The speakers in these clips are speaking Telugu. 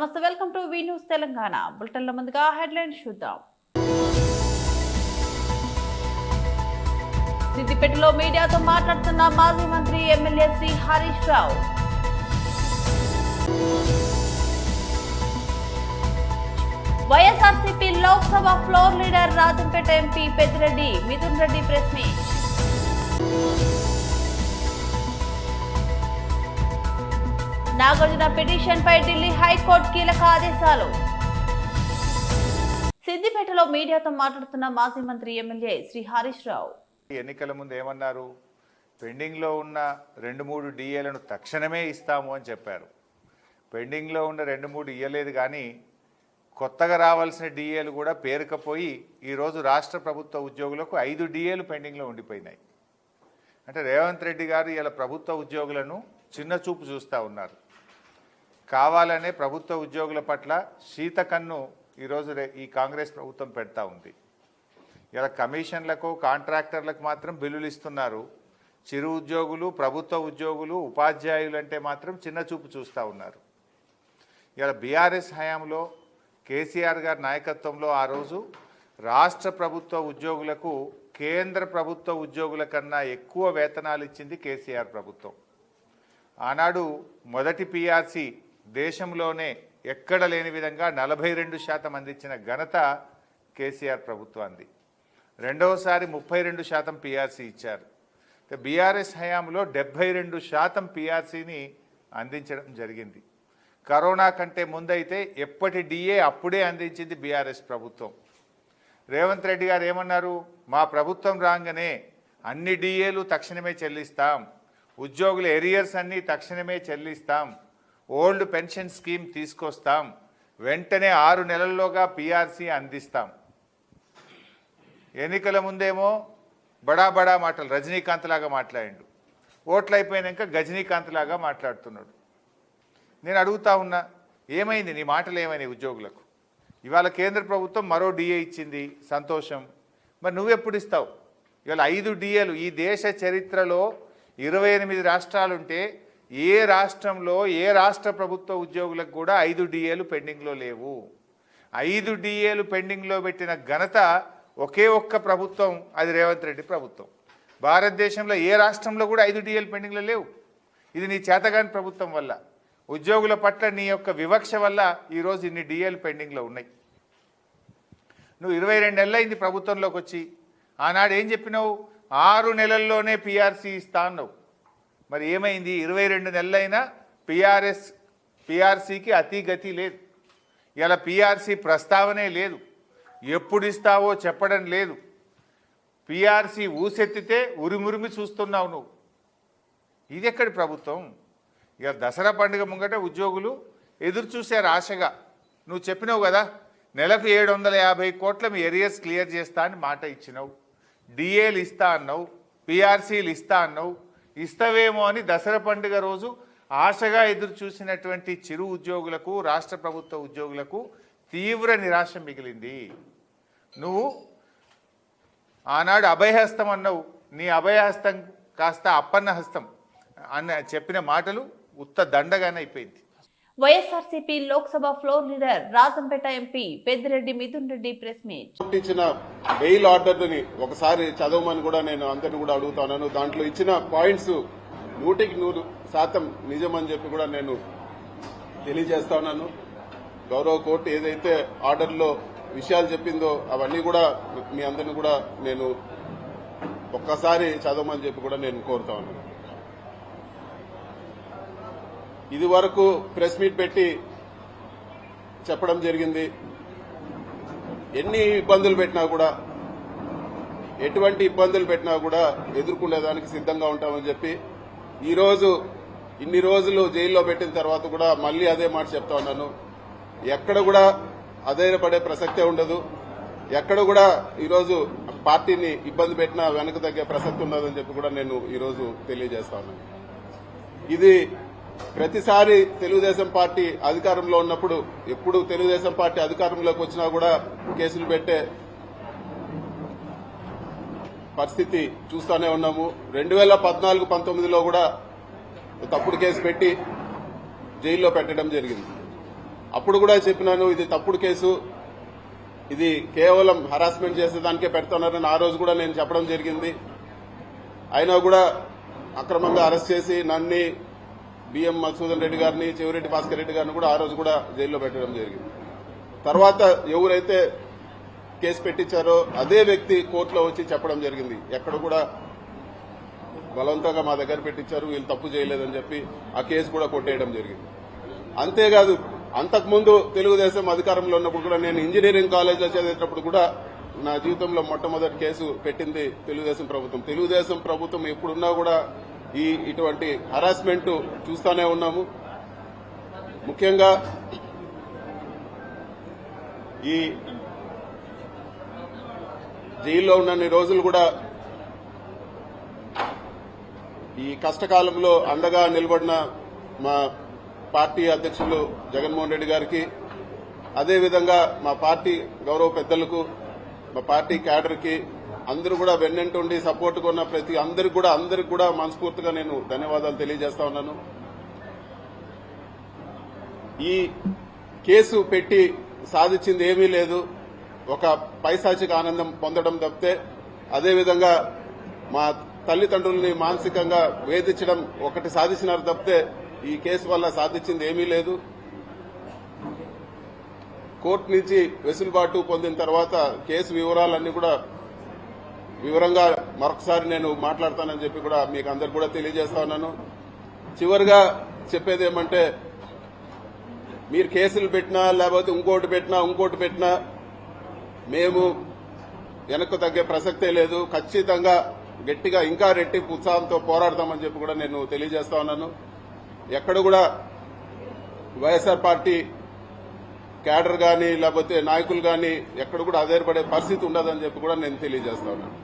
నమస్తే, welcome to V news Telangana. బులెటిన్ల ముందుగా హెడ్లైన్స్ చూద్దాం. సిద్దిపేటలో మీడియాతో మాట్లాడుతున్న మాజీ మంత్రి MLA Shri Harish Rao. YSRCP Lok Sabha floor leader Rajampet MP Peddireddy Mithun Reddy press meet. Nagarjuna petition పై ఢిల్లీ హైకోర్టు కీలక ఆదేశాలు. సిద్దిపేటలో మీడియాతో మాట్లాడుతున్న మాజీ మంత్రి ఎమ్మెల్యే శ్రీ హరీష్ రావు. ఎన్నికల ముందు ఏమన్నారు? పెండింగ్లో ఉన్న 2-3 డిఏలను తక్షణమే ఇస్తాము అని చెప్పారు. పెండింగ్లో ఉన్న 2-3 ఇయ్యలేదు, కానీ కొత్తగా రావాల్సిన డిఏలు కూడా పేరుకపోయి ఈరోజు రాష్ట్ర ప్రభుత్వ ఉద్యోగులకు 5 డిఏలు పెండింగ్లో ఉండిపోయినాయి. అంటే రేవంత్ రెడ్డి గారు ఇలా ప్రభుత్వ ఉద్యోగులను చిన్న చూపు చూస్తూ ఉన్నారు. కావాలనే ప్రభుత్వ ఉద్యోగుల పట్ల శీతకన్ను ఈరోజు ఈ కాంగ్రెస్ ప్రభుత్వం పెడతా ఉంది. ఇలా కమిషన్లకు కాంట్రాక్టర్లకు మాత్రం బిల్లులు ఇస్తున్నారు. చిరు ఉద్యోగులు, ప్రభుత్వ ఉద్యోగులు, ఉపాధ్యాయులు అంటే మాత్రం చిన్న చూపు చూస్తూ ఉన్నారు. ఇలా బీఆర్ఎస్ హయాంలో కేసీఆర్ గారి నాయకత్వంలో ఆ రోజు రాష్ట్ర ప్రభుత్వ ఉద్యోగులకు కేంద్ర ప్రభుత్వ ఉద్యోగుల కన్నా ఎక్కువ వేతనాలు ఇచ్చింది కేసీఆర్ ప్రభుత్వం. ఆనాడు మొదటి పీఆర్సీ దేశంలోనే ఎక్కడ లేని విధంగా 42% అందించిన ఘనత కేసీఆర్ ప్రభుత్వాన్ని. రెండవసారి 32% పీఆర్సీ ఇచ్చారు. బీఆర్ఎస్ హయాంలో 72% పీఆర్సీని అందించడం జరిగింది. కరోనా కంటే ముందైతే ఎప్పటి డిఏ అప్పుడే అందించింది బీఆర్ఎస్ ప్రభుత్వం. రేవంత్ రెడ్డి గారు ఏమన్నారు? మా ప్రభుత్వం రాగానే అన్ని డిఏలు తక్షణమే చెల్లిస్తాం, ఉద్యోగుల ఎరియర్స్ అన్నీ తక్షణమే చెల్లిస్తాం, ఓల్డ్ పెన్షన్ స్కీమ్ తీసుకొస్తాం, వెంటనే 6 నెలల్లోగా పీఆర్సీ అందిస్తాం. ఎన్నికల ముందేమో బడా బడా మాటలు, రజనీకాంత్ లాగా మాట్లాడిండు. ఓట్లు అయిపోయినాక గజనీకాంత్ లాగా మాట్లాడుతున్నాడు. నేను అడుగుతా ఉన్నా, ఏమైంది నీ మాటలు? ఏమైనాయి ఉద్యోగులకు? ఇవాళ కేంద్ర ప్రభుత్వం మరో డిఏ ఇచ్చింది, సంతోషం. మరి నువ్వెప్పుడు ఇస్తావు? ఇవాళ 5 డిఏలు. ఈ దేశ చరిత్రలో 28 రాష్ట్రాలుంటే ఏ రాష్ట్రంలో ఏ రాష్ట్ర ప్రభుత్వ ఉద్యోగులకు కూడా 5 డిఏలు పెండింగ్లో లేవు. 5 డిఏలు పెండింగ్లో పెట్టిన ఘనత ఒకే ఒక్క ప్రభుత్వం, అది రేవంత్ రెడ్డి ప్రభుత్వం. భారతదేశంలో ఏ రాష్ట్రంలో కూడా 5 డిఏలు పెండింగ్లో లేవు. ఇది నీ చేతగాని ప్రభుత్వం వల్ల, ఉద్యోగుల పట్ల నీ యొక్క వివక్ష వల్ల ఈరోజు ఇన్ని డిఏలు పెండింగ్లో ఉన్నాయి. నువ్వు 22 నెలలైంది ప్రభుత్వంలోకి వచ్చి. ఆనాడు ఏం చెప్పినావు? 6 నెలల్లోనే పీఆర్సీ ఇస్తా అన్నావు. మరి ఏమైంది? 22 నెలలైనా పీఆర్సీకి అతిగతి లేదు. ఇలా పీఆర్సీ ప్రస్తావనే లేదు. ఎప్పుడు ఇస్తావో చెప్పడం లేదు. పీఆర్సీ ఊసెత్తితే ఉరిమురిమి చూస్తున్నావు నువ్వు. ఇది ఎక్కడి ప్రభుత్వం? ఇక దసరా పండుగ ముంగట ఉద్యోగులు ఎదురు చూశారు ఆశగా. నువ్వు చెప్పినావు కదా, నెలకు 750 కోట్ల మీ ఏరియర్స్ క్లియర్ చేస్తా అని మాట ఇచ్చినావు. డిఏలు ఇస్తా అన్నావు, పీఆర్సీలు ఇస్తా అన్నావు. ఇస్తావేమో అని దసరా పండుగ రోజు ఆశగా ఎదురు చూసినటువంటి చిరు ఉద్యోగులకు, రాష్ట్ర ప్రభుత్వ ఉద్యోగులకు తీవ్ర నిరాశ మిగిలింది. నువ్వు ఆనాడు అభయహస్తం అన్నావు. నీ అభయహస్తం కాస్త అప్పన్న హస్తం అన్న చెప్పిన మాటలు ఉత్త దండగానే అయిపోయింది. YSRCP Lok Sabha floor leader Rajampet MP Peddireddy Mithun Reddy press meet. ఇచ్చిన బెయిల్ ఆర్డర్ని ఒకసారి చదవమని కూడా నేను అందరిని కూడా అడుగుతున్నాను. దాంట్లో ఇచ్చిన పాయింట్స్ 100% నిజమని చెప్పి కూడా నేను తెలియజేస్తా ఉన్నాను. గౌరవ కోర్టు ఏదైతే ఆర్డర్లో విషయాలు చెప్పిందో అవన్నీ కూడా మీ అందరిని కూడా నేను ఒక్కసారి చదవమని చెప్పి కూడా నేను కోరుతా ఉన్నాను. ఇది వరకు ప్రెస్ మీట్ పెట్టి చెప్పడం జరిగింది. ఎన్ని ఇబ్బందులు పెట్టినా కూడా, ఎటువంటి ఇబ్బందులు పెట్టినా కూడా ఎదుర్కొనేదానికి సిద్ధంగా ఉంటామని చెప్పి ఈరోజు ఇన్ని రోజులు జైల్లో పెట్టిన తర్వాత కూడా మళ్లీ అదే మాట చెప్తా ఉన్నాను. ఎక్కడ కూడా అధైర్యపడే ప్రసక్తే ఉండదు. ఎక్కడ కూడా ఈరోజు పార్టీని ఇబ్బంది పెట్టినా వెనక తగ్గే ప్రసక్తి ఉండదని చెప్పి కూడా నేను ఈరోజు తెలియజేస్తా ఉన్నాను. ఇది ప్రతిసారి తెలుగుదేశం పార్టీ అధికారంలో ఉన్నప్పుడు, ఎప్పుడు తెలుగుదేశం పార్టీ అధికారంలోకి వచ్చినా కూడా కేసులు పెట్టే పరిస్థితి చూస్తూనే ఉన్నాము. 2014-19లో కూడా తప్పుడు కేసు పెట్టి జైల్లో పెట్టడం జరిగింది. అప్పుడు కూడా చెప్పినాను, ఇది తప్పుడు కేసు, ఇది కేవలం హరాస్మెంట్ చేసేదానికే పెడుతున్నారని ఆ రోజు కూడా నేను చెప్పడం జరిగింది. అయినా కూడా అక్రమంగా అరెస్ట్ చేసి నన్ను, బిఎం మధుసూదన్ రెడ్డి గారిని, చెవిరెడ్డి భాస్కర్ రెడ్డి గారిని కూడా ఆ రోజు కూడా జైల్లో పెట్టడం జరిగింది. తర్వాత ఎవరైతే కేసు పెట్టించారో అదే వ్యక్తి కోర్టులో వచ్చి చెప్పడం జరిగింది, ఎక్కడ కూడా బలవంతంగా మా దగ్గర పెట్టించారు, వీళ్ళు తప్పు చేయలేదని చెప్పి ఆ కేసు కూడా కొట్టేయడం జరిగింది. అంతేకాదు, అంతకుముందు తెలుగుదేశం అధికారంలో ఉన్నప్పుడు కూడా నేను ఇంజనీరింగ్ కాలేజ్లో చదివేటప్పుడు కూడా నా జీవితంలో మొట్టమొదటి కేసు పెట్టింది తెలుగుదేశం ప్రభుత్వం. తెలుగుదేశం ప్రభుత్వం ఎప్పుడున్నా కూడా ఇటువంటి హరాస్మెంట్ చూస్తూనే ఉన్నాము. ముఖ్యంగా ఈ జైల్లో ఉన్నన్ని రోజులు కూడా ఈ కష్టకాలంలో అండగా నిలబడిన మా పార్టీ అధ్యక్షులు జగన్మోహన్ రెడ్డి గారికి, అదేవిధంగా మా పార్టీ గౌరవ పెద్దలకు, మా పార్టీ క్యాడర్కి అందరూ కూడా వెన్నంటుండి సపోర్ట్గా ఉన్న ప్రతి అందరికి కూడా మనస్ఫూర్తిగా నేను ధన్యవాదాలు తెలియజేస్తా ఉన్నాను. ఈ కేసు పెట్టి సాధించింది ఏమీ లేదు, ఒక పైశాచిక ఆనందం పొందడం తప్పితే, అదేవిధంగా మా తల్లిదండ్రుల్ని మానసికంగా వేధించడం ఒకటి సాధించినారు తప్పితే ఈ కేసు వల్ల సాధించింది ఏమీ లేదు. కోర్టు నుంచి వెసులుబాటు పొందిన తర్వాత కేసు వివరాలన్నీ కూడా వివరంగా మరొకసారి నేను మాట్లాడతానని చెప్పి కూడా మీకు అందరికి కూడా తెలియజేస్తా ఉన్నాను. చివరిగా చెప్పేది ఏమంటే, మీరు కేసులు పెట్టినా లేకపోతే ఇంకోటి పెట్టినా మేము వెనక్కు తగ్గే ప్రసక్తే లేదు. ఖచ్చితంగా గట్టిగా ఇంకా రెట్టింపు ఉత్సాహంతో పోరాడతామని చెప్పి కూడా నేను తెలియజేస్తా ఉన్నాను. ఎక్కడ కూడా వైఎస్ఆర్ పార్టీ క్యాడర్ గాని లేకపోతే నాయకులు గాని ఎక్కడ కూడా ఆధారపడే పరిస్థితి ఉండదని చెప్పి కూడా నేను తెలియజేస్తా ఉన్నాను.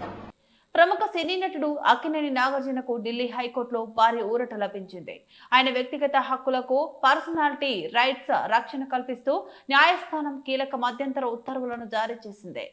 ప్రముఖ సినీ నటుడు అక్కినేని నాగార్జునకు ఢిల్లీ హైకోర్టులో భారీ ఊరట లభించింది. ఆయన వ్యక్తిగత హక్కులకు, పర్సనాలిటీ రైట్స్ రక్షణ కల్పిస్తూ న్యాయస్థానం కీలక మధ్యంతర ఉత్తర్వులను జారీ చేసింది.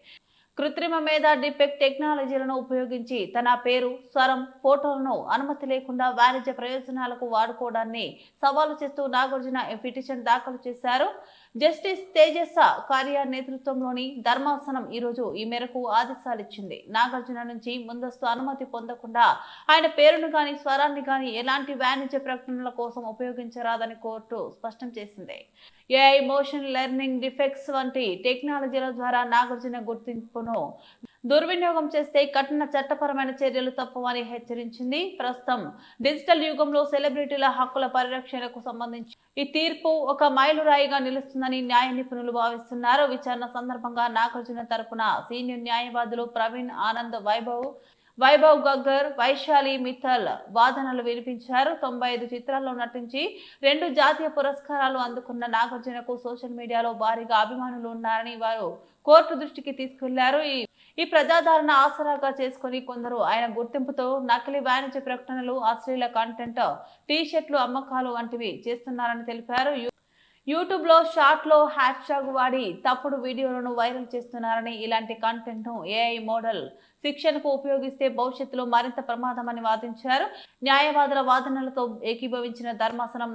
కృత్రిమ మేధ డిపెక్ట్ టెక్నాలజీలను ఉపయోగించి తన పేరు, స్వరం, ఫోటోలను అనుమతి లేకుండా వాణిజ్య ప్రయోజనాలకు వాడుకోవడాన్ని సవాలు చేస్తూ నాగార్జున పిటిషన్ దాఖలు చేశారు. జస్టిస్ తేజస్ కార్య నేతృత్వంలోని ధర్మాసనం ఈ రోజు ఈ మేరకు ఆదేశాలిచ్చింది. నాగార్జున నుంచి ముందస్తు అనుమతి పొందకుండా ఆయన పేరును గాని, స్వరాన్ని గాని ఎలాంటి వాణిజ్య ప్రకటనల కోసం ఉపయోగించరాదని కోర్టు స్పష్టం చేసింది. ఏఐ, మోషన్ లెర్నింగ్, డిఫెక్ట్స్ వంటి టెక్నాలజీల ద్వారా నాగార్జున గుర్తింపును దుర్వినియోగం చేస్తే కఠిన చట్టపరమైన చర్యలు తప్పవని హెచ్చరించింది. ప్రస్తుతం డిజిటల్ యుగంలో సెలబ్రిటీల హక్కుల పరిరక్షణకు సంబంధించి ఈ తీర్పు ఒక మైలురాయిగా నిలుస్తుందని న్యాయ నిపుణులు భావిస్తున్నారు. విచారణ సందర్భంగా నాగార్జున తరపున సీనియర్ న్యాయవాదులు ప్రవీణ్ ఆనంద్, వైభవ్ గగ్గర్, వైశాలి మిత్తల్ వాదనలు వినిపించారు. 95 చిత్రాల్లో నటించి 2 జాతీయ పురస్కారాలు అందుకున్న నాగార్జునకు సోషల్ మీడియాలో భారీగా అభిమానులు ఉన్నారని వారు కోర్టు దృష్టికి తీసుకెళ్లారు. ఈ ప్రజాదరణ ఆసరాగా చేసుకుని కొందరు ఆయన గుర్తింపుతో నకిలీ వాణిజ్య ప్రకటనలు, అశ్లీల కంటెంట్, టీ-షర్ట్లు అమ్మకాలు వంటివి చేస్తున్నారని తెలిపారు. యూట్యూబ్ లో షార్ట్ లో హ్యాష్ వాడి తప్పుడు వీడియోలను వైరల్ చేస్తున్నారని, ఇలాంటి కంటెంట్ ను ఏఐ మోడల్ శిక్షణకు ఉపయోగిస్తే భవిష్యత్తులో మరింత ప్రమాదమని వాదించారు. న్యాయవాదుల వాదనలతో ఏకీభవించిన ధర్మాసనం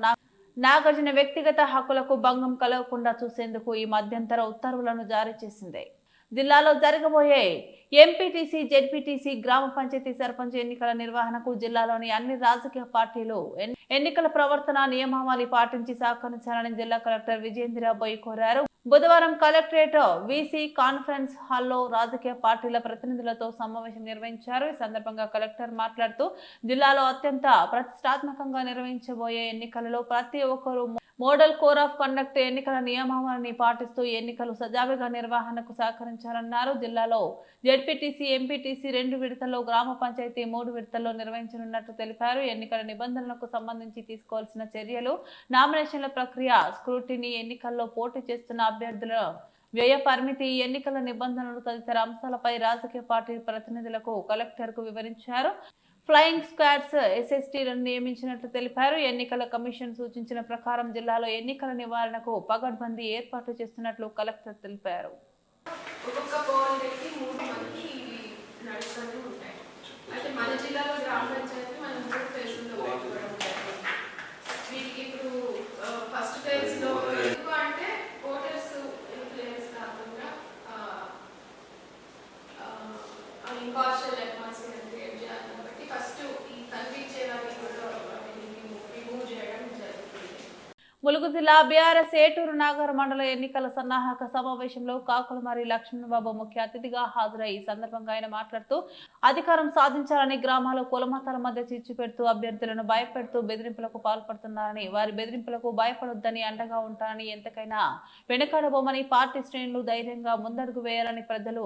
నాగార్జున వ్యక్తిగత హక్కులకు భంగం కలగకుండా చూసేందుకు ఈ మధ్యంతర ఉత్తర్వులను జారీ చేసింది. జిల్లాలో జరగబోయే ఎంపీటీసీ, జెడ్పీటీసీ, గ్రామ పంచాయతీ సర్పంచ్ ఎన్నికల నిర్వహణకు జిల్లాలోని అన్ని రాజకీయ పార్టీలు ఎన్నికల ప్రవర్తన నియమావళి పాటించి సహకరించాలని జిల్లా కలెక్టర్ విజేంద్ర బోయ్ కోరారు. బుధవారం కలెక్టరేట్ వీసీ కాన్ఫరెన్స్ హాల్లో రాజకీయ పార్టీల ప్రతినిధులతో సమావేశం నిర్వహించారు. ఈ సందర్భంగా కలెక్టర్ మాట్లాడుతూ, జిల్లాలో అత్యంత ప్రతిష్టాత్మకంగా నిర్వహించబోయే ఎన్నికలలో ప్రతి ఒక్కరూ మోడల్ కోడ్ ఆఫ్ కండక్ట్ ఎన్నికల నియమావళిని పాటిస్తూ ఎన్నికలు సజావుగా నిర్వహణకు సహకరించారన్నారు. జిల్లాలో జెడ్పీటీసీ, ఎంపీటీసీ 2 విడతల్లో, గ్రామ పంచాయతీ 3 విడతల్లో నిర్వహించనున్నట్టు తెలిపారు. ఎన్నికల నిబంధనలకు సంబంధించి తీసుకోవాల్సిన చర్యలు, నామినేషన్ల ప్రక్రియ, స్క్రూటినీ, ఎన్నికల్లో పోటీ చేస్తున్న అభ్యర్థుల వ్యయ పరిమితి, ఎన్నికల నిబంధనలు తదితర అంశాలపై రాజకీయ పార్టీ ప్రతినిధులకు కలెక్టర్ కు వివరించారు. ఫ్లయింగ్ స్క్వాడ్స్, ఎస్ఎస్టీలను నియమించినట్లు తెలిపారు. ఎన్నికల కమిషన్ సూచించిన ప్రకారం జిల్లాలో ఎన్నికల నివారణకు పగడ్బందీ ఏర్పాట్లు చేస్తున్నట్లు కలెక్టర్ తెలిపారు. ఒక్కొక్క పోల్ పెట్టి 3 మంది నడుస్తూనే ఉంటాయి. అయితే మన జిల్లాలో గ్రామ పంచాయతీ మనం 3 ఫేజ్లో పెట్టుకోవడం జరిగింది. వీటికి ఇప్పుడు ఫస్ట్ ఫేజ్ లో ఎందుకు అంటే ఇంపార్షియల్ అట్మాస్ఫియర్ క్రియేట్ చేయాలి కాబట్టి ఫస్ట్ ఈ కనిపించే వారిని కూడా రిమూవ్ చేయడం జరుగుతుంది. ములుగు జిల్లా బీఆర్ఎస్ ఏటూరు నాగర్ మండల ఎన్నికల సన్నాహక సమావేశంలో కాకులమారి లక్ష్మణబాబు ముఖ్య అతిథిగా హాజరై ఈ సందర్భంగా ఆయన మాట్లాడుతూ అధికారం సాధించాలని గ్రామాల్లో కులమతాల మధ్య చిచ్చు పెడుతూ అభ్యర్థులను భయపెడుతూ బెదిరింపులకు పాల్పడుతున్నారని, వారి బెదిరింపులకు భయపడొద్దని, అండగా ఉంటారని, ఎంతకైనా వెనుకాడబోమని, పార్టీ శ్రేణులు ధైర్యంగా ముందడుగు వేయాలని ప్రజలు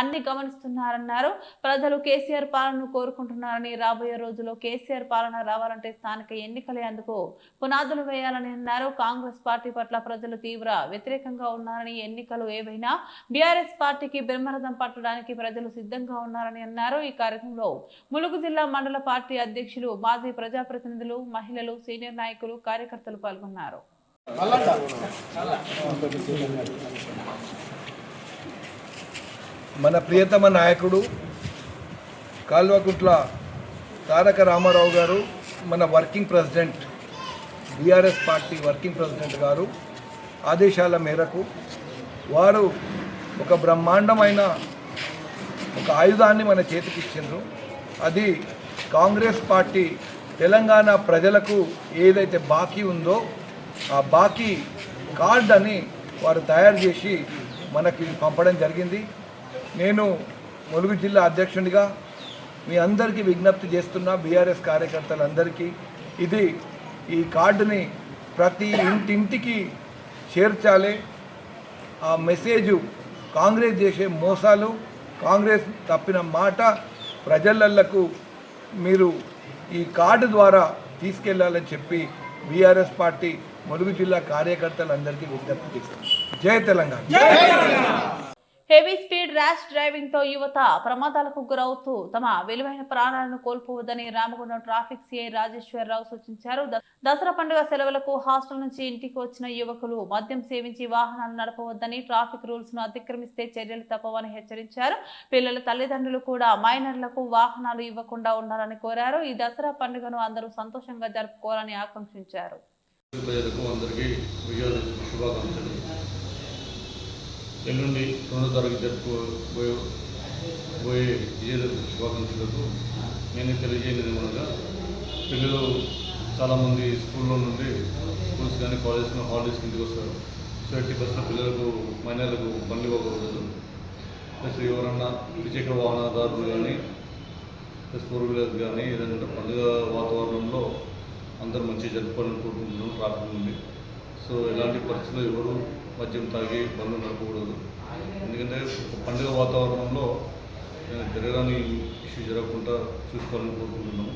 అన్ని గమనిస్తున్నారన్నారు. ప్రజలు కేసీఆర్ పాలనను కోరుకుంటున్నారని, రాబోయే రోజుల్లో కేసీఆర్ పాలన రావాలంటే స్థానిక ఎన్నికలే అందుకు పునాదులు వేయాలని అన్నారు. కాంగ్రెస్ పార్టీ పట్ల ప్రజలు తీవ్ర వ్యతిరేకంగా ఉన్నారని, ఎన్నికలు ఏవైనా బీఆర్ఎస్ పార్టీకి బ్రహ్మరథం పట్టడానికి ప్రజలు సిద్ధంగా ఉన్నారని అన్నారు. ఈ కార్యక్రమంలో ములుగు జిల్లా మండల పార్టీ అధ్యక్షులు, మాజీ ప్రజాప్రతినిధులు, మహిళలు, సీనియర్ నాయకులు, కార్యకర్తలు పాల్గొన్నారు. మన ప్రియతమ నాయకుడు కల్వకుంట్ల తారక రామారావు గారు, మన working president, BRS party working president గారు ఆదేశాల మేరకు వారు ఒక బ్రహ్మాండమైన ఒక ఆయుధాన్ని మన చేతికి ఇచ్చిండ్రు. అది కాంగ్రెస్ పార్టీ తెలంగాణ ప్రజలకు ఏదైతే బాకీ ఉందో ఆ బాకీ కార్డ్ అని వారు తయారు చేసి మనకి పంపడం జరిగింది. నేను ములుగు జిల్లా అధ్యక్షుడిగా మీ అందరికీ విజ్ఞప్తి చేస్తున్నా, బీఆర్ఎస్ కార్యకర్తలందరికీ ఇది ఈ కార్డుని ప్రతి ఇంటింటికి చేర్చాలి. ఆ మెసేజు కాంగ్రెస్ చేసే మోసాలు, కాంగ్రెస్ తప్పిన మాట ప్రజలకు మీరు ఈ కార్డు ద్వారా తీసుకెళ్లాలని చెప్పి బీఆర్ఎస్ పార్టీ ములుగు జిల్లా కార్యకర్తలందరికీ విజ్ఞప్తి చేస్తారు. జై Telangana. Heavy speed rash driving తో యువత ప్రమాదాలకు గురవుతూ తమ విలువైన ప్రాణాలను కోల్పోవద్దని రామగుండం ట్రాఫిక్ సిఐ రాజేశ్వరరావు సూచించారు. దసరా పండుగ సెలవులకు హాస్టల్ నుంచి ఇంటికి వచ్చిన యువకులు మద్యం సేవించి వాహనాలు నడపవద్దని, ట్రాఫిక్ రూల్స్ ను అతిక్రమిస్తే చర్యలు తప్పవని హెచ్చరించారు. పిల్లల తల్లిదండ్రులు కూడా మైనర్లకు వాహనాలు ఇవ్వకుండా ఉండాలని కోరారు. ఈ దసరా పండుగను అందరూ సంతోషంగా జరుపుకోవాలని ఆకాంక్షించారు. ఎల్లుండి 2వ తరగతి జరుపుకోబోయే విజయదశమి శుభాకాంక్షలకు నేను తెలియజేయని మూలంగా పిల్లలు చాలామంది స్కూల్లో నుండి స్కూల్స్ కానీ కాలేజ్ కానీ హాలిడేస్కి ఇంటికి వస్తారు. సో 80% పిల్లలకు మైనర్లకు బండ్లు ఇవ్వకూడదు. ప్లస్ ఎవరన్నా ద్విచక్ర వాహనదారులు కానీ ప్లస్ 4 వీలర్స్ కానీ ఏదైనా పండుగ వాతావరణంలో అందరూ మంచిగా జరుపుకోవాలని కోరుకుంటున్నాం ట్రాఫిక్ నుండి. సో ఎలాంటి పరిస్థితుల్లో ఎవరు మద్యం తాగి బండ్లు నడపకూడదు. ఎందుకంటే ఒక పండుగ వాతావరణంలో జరగని ఇష్యూ జరగకుండా చూసుకోవాలని కోరుకుంటున్నాము.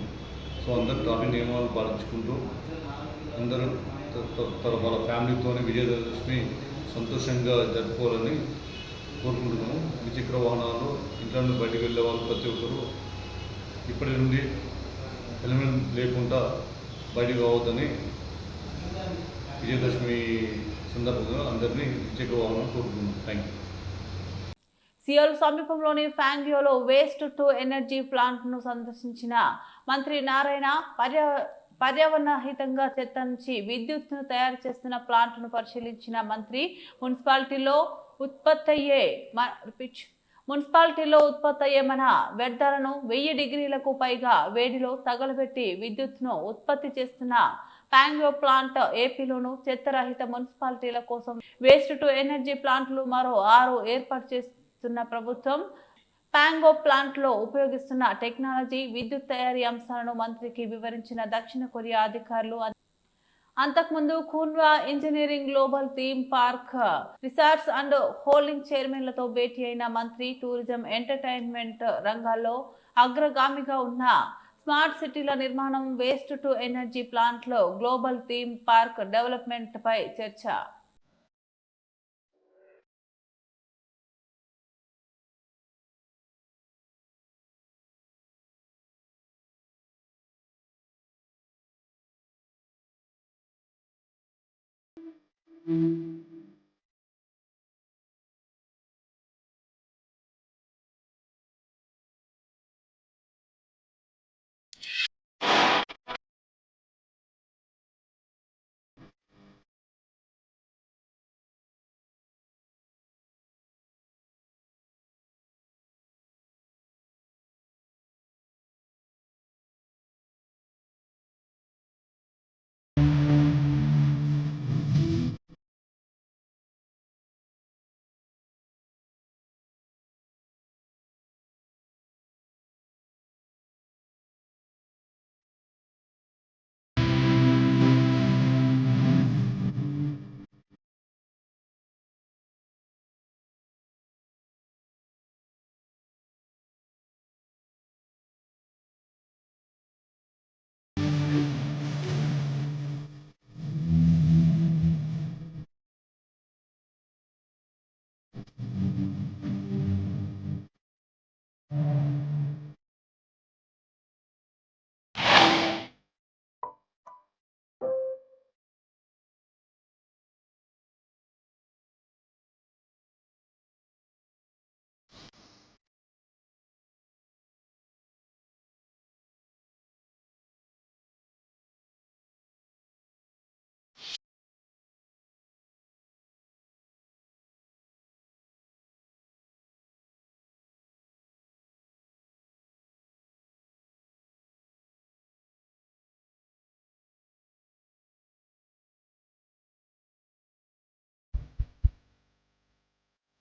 సో అందరూ ట్రాఫిక్ నియమాలు పాటించుకుంటూ అందరూ వాళ్ళ ఫ్యామిలీతోనే విజయదశమి సంతోషంగా జరుపుకోవాలని కోరుకుంటున్నాము. ద్విచక్ర వాహనాలు ఇంట్లో నుండి బయటికి వెళ్ళే వాళ్ళు ప్రతి ఒక్కరూ ఇప్పటి నుండి హెల్మెట్ లేకుండా బయటికి రావద్దని విజయదశమి సందర్భంగా అందరినీ ద్విచక్ర వాహనాలు కోరుకుంటున్నాం. Thank you. సియోల్ సమీపంలోని ఫ్యాంగియోలో వేస్ట్ టు ఎనర్జీ ప్లాంట్ ను సందర్శించిన మంత్రి నారాయణ పర్యావరణ హితంగా చెత్త నుంచి విద్యుత్తును తయారు చేస్తున్న ప్లాంట్ ను పరిశీలించిన మంత్రి మున్సిపాలిటీలో ఉత్పత్తయ్యే మన వ్యర్థాలను 1000 డిగ్రీలకు పైగా వేడిలో తగలబెట్టి విద్యుత్తును ఉత్పత్తి చేస్తున్న ప్యాంగో ప్లాంట్ ఏపీలోను చెత్తరహిత మున్సిపాలిటీల కోసం వేస్ట్ టు ఎనర్జీ ప్లాంట్లు మరో 6 ఏర్పాటు చేస్తున్న ప్రభుత్వం ప్యాంగో ప్లాంట్ లో ఉపయోగిస్తున్న టెక్నాలజీ, విద్యుత్ తయారీ అంశాలను మంత్రికి వివరించిన దక్షిణ కొరియా అధికారులు. అంతకుముందు ఖూన్వా engineering global theme park resorts and holding చైర్మన్లతో భేటీ అయిన మంత్రి టూరిజం, ఎంటర్టైన్మెంట్ రంగాల్లో అగ్రగామిగా ఉన్న స్మార్ట్ సిటీల నిర్మాణం, వేస్ట్ టు ఎనర్జీ ప్లాంట్ లో గ్లోబల్ థీమ్ పార్క్ డెవలప్మెంట్ పై చర్చ.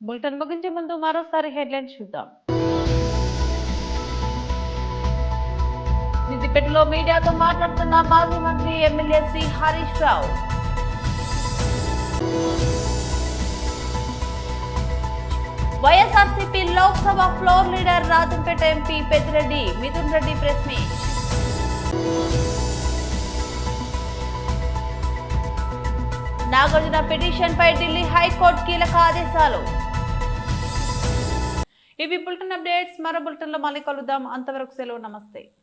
బులెటిన్ ముగించే ముందు మరోసారి హెడ్లైన్స్ చూద్దాం. సిద్దిపేటలో మీడియాతో మాట్లాడుతున్న మాజీ మంత్రి MLA Shri Harish Rao. YSRCP Lok Sabha floor leader Rajampet MP Peddireddy Mithun Reddy press meet. Nagarjuna petition పై ఢిల్లీ హైకోర్టు కీలక ఆదేశాలు. ఇవి బులెటిన్ అప్డేట్స్. మరో బులెటిన్ లో మళ్ళీ కలుద్దాం. అంతవరకు సెలవు. నమస్తే.